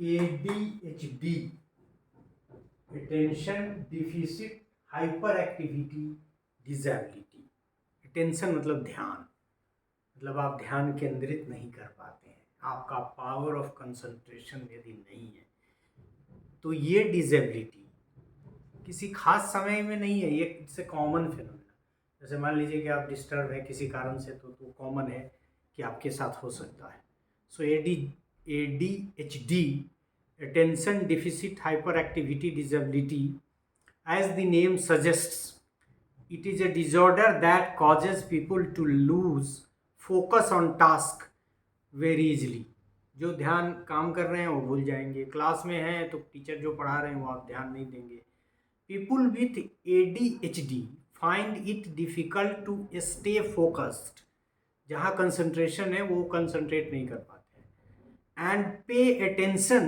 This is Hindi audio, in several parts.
ADHD, attention deficit hyper activity disability. Attention मतलब ध्यान, मतलब आप ध्यान केंद्रित नहीं कर पाते हैं, आपका पावर ऑफ कंसंट्रेशन यदि नहीं है तो ये डिसेबिलिटी किसी खास समय में नहीं है, ये इससे कॉमन फिनोमेना। जैसे मान लीजिए कि आप डिस्टर्ब है किसी कारण से, तो कॉमन है कि आपके साथ हो सकता है। सो ADHD, attention deficit hyperactivity disability, as the name suggests, it is a disorder that causes people to lose focus on task very easily. जो ध्यान काम कर रहे हैं वो भूल जाएंगे, क्लास में हैं तो टीचर जो पढ़ा रहे हैं वो आप ध्यान नहीं देंगे। People with ADHD find it difficult to stay focused, जहाँ कंसंट्रेशन है वो कंसंट्रेट नहीं कर पाते हैं, and pay attention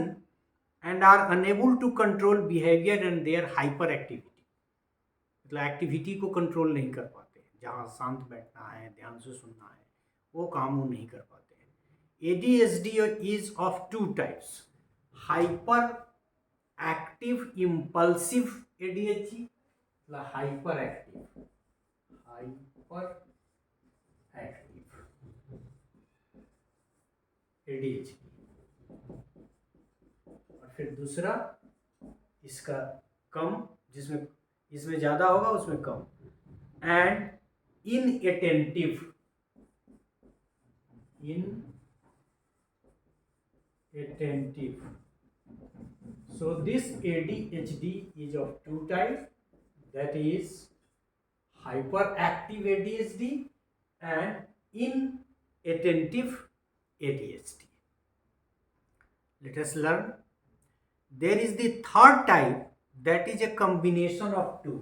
and are unable to control behavior and their hyperactivity, मतलब एक्टिविटी को कंट्रोल नहीं कर पाते, जहाँ शांत बैठना है, ध्यान से सुनना है, वो काम वो नहीं कर पाते हैं। ADHD is of two types: hyper active impulsive ADHD, मतलब हाइपर एक्टिव ADHD, और फिर दूसरा इसका कम, जिसमें इसमें ज़्यादा होगा उसमें कम, and inattentive So this ADHD is of two types, that is hyperactive ADHD and inattentive ADHD. Let us learn. There is the third type, that is a combination of two.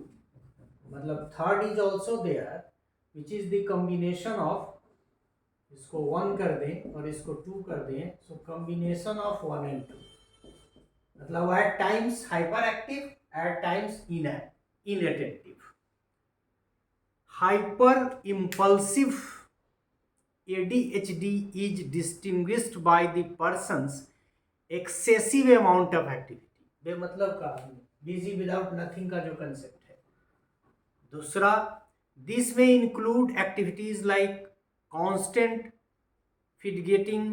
मतलब third is also there, which is the combination of, इसको 1 कर दें और इसको 2 कर दें, so combination of 1 and 2, मतलब at times hyperactive, at times inattentive. Hyper impulsive ADHD is distinguished by the person's excessive amount of activity, बेमतलब का busy without nothing का जो कंसेप्ट है। दूसरा, this may include activities like constant fidgeting,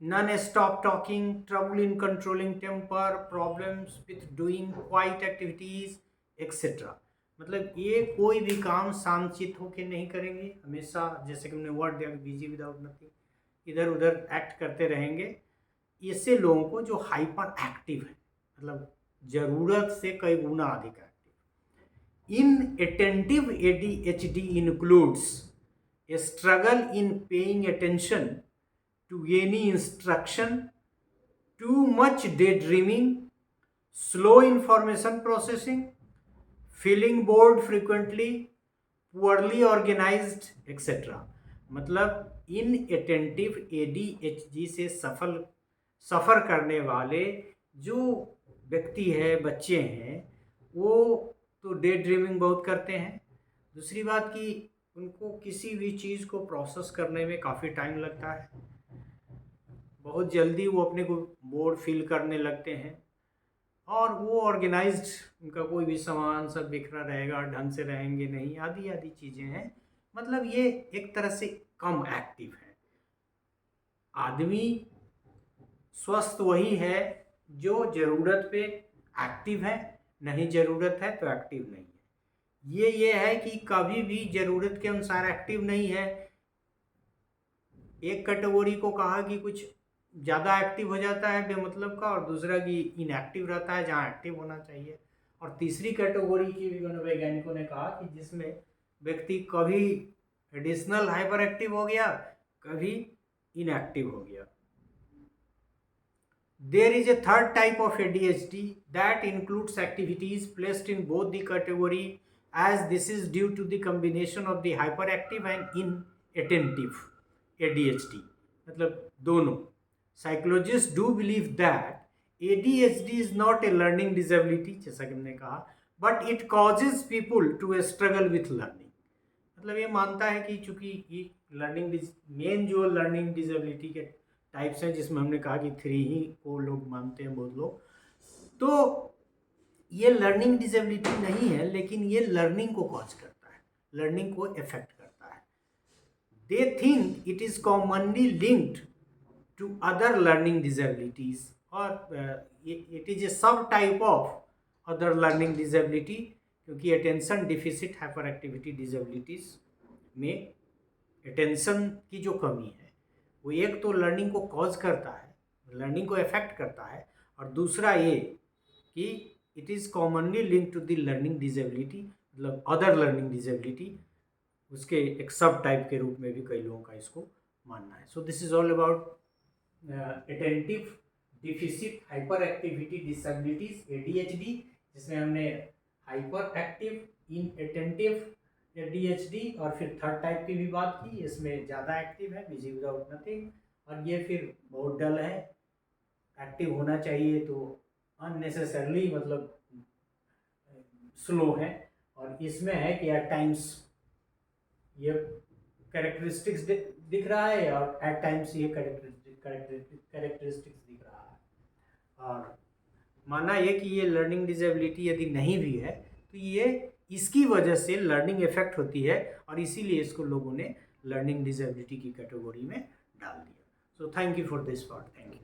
non-stop talking, trouble in controlling temper, problems with doing quiet activities, etc. मतलब ये कोई भी काम शांतचित्त होकर नहीं करेंगे, हमेशा जैसे कि हमने वर्ड दिया बिजी विदाउट नथिंग, इधर उधर एक्ट करते रहेंगे। इससे लोगों को जो हाइपर एक्टिव है, मतलब जरूरत से कई गुना अधिक active. Inattentive ADHD includes a struggle in paying attention to any instruction, too much daydreaming, slow information processing, feeling bored frequently, poorly organized, etc. मतलब इनअटेंटिव ADHD से सफ़र करने वाले जो व्यक्ति है, बच्चे हैं, वो तो डे ड्रीमिंग बहुत करते हैं। दूसरी बात कि उनको किसी भी चीज़ को प्रोसेस करने में काफ़ी टाइम लगता है, बहुत जल्दी वो अपने को बोर्ड फील करने लगते हैं, और वो ऑर्गेनाइज्ड, उनका कोई भी सामान सब बिखरा रहेगा, ढंग से रहेंगे नहीं, आदि आदि चीज़ें हैं। मतलब ये एक तरह से कम एक्टिव है। आदमी स्वस्थ वही है जो ज़रूरत पे एक्टिव है, नहीं ज़रूरत है तो एक्टिव नहीं है। ये है कि कभी भी ज़रूरत के अनुसार एक्टिव नहीं है। एक कैटेगरी को कहा कि कुछ ज़्यादा एक्टिव हो जाता है बेमतलब का, और दूसरा कि इनएक्टिव रहता है जहाँ एक्टिव होना चाहिए, और तीसरी कैटेगरी की भी मनोवैज्ञानिकों ने कहा कि जिसमें व्यक्ति कभी एडिशनल हाइपर एक्टिव हो गया, कभी इनएक्टिव हो गया। There is a third type of ADHD that includes activities placed in both the category, as this is due to the combination of the hyperactive and inattentive ADHD, मतलब दोनों। Psychologists do believe that ADHD is not a learning disability, जैसा कि हमने कहा, but it causes people to struggle with learning। मतलब ये मानता है कि चूंकि लर्निंग मेन जो लर्निंग डिसेबिलिटी के टाइप्स हैं, जिसमें हमने कहा कि 3 ही को लोग मानते हैं बहुत लोग। तो ये लर्निंग डिसेबिलिटी नहीं है, लेकिन ये लर्निंग को कॉज करता है, लर्निंग को इफेक्ट करता है। They think it is commonly linked to other learning disabilities, और it is a subtype of other learning disability, क्योंकि attention deficit hyperactivity disabilities में अटेंशन की जो कमी है वो एक तो लर्निंग को कॉज करता है, लर्निंग को इफेक्ट करता है, और दूसरा ये कि it is commonly link to the learning disability, मतलब अदर लर्निंग डिसेबिलिटी, उसके एक सब टाइप के रूप में भी कई लोगों का इसको मानना है। So this is all about attentive deficit hyperactivity disabilities, ADHD, जिसमें हमने हाइपर एक्टिव, इनअटेंटिव ADHD और फिर थर्ड टाइप की भी बात की, इसमें ज़्यादा एक्टिव है, बिजी विदाउट नथिंग, और ये फिर बहुत डल है, एक्टिव होना चाहिए तो अननेसेसरली मतलब स्लो है, और इसमें है कि एट टाइम्स ये कैरेक्टरिस्टिक्स दिख रहा है और एट टाइम्स ये कैरेक्टरिस्टिक्स दिख रहा है। और माना ये कि ये लर्निंग डिसेबिलिटी यदि नहीं भी है तो ये इसकी वजह से लर्निंग इफेक्ट होती है, और इसीलिए इसको लोगों ने लर्निंग डिसेबिलिटी की कैटेगरी में डाल दिया। So thank you for this part, thank you.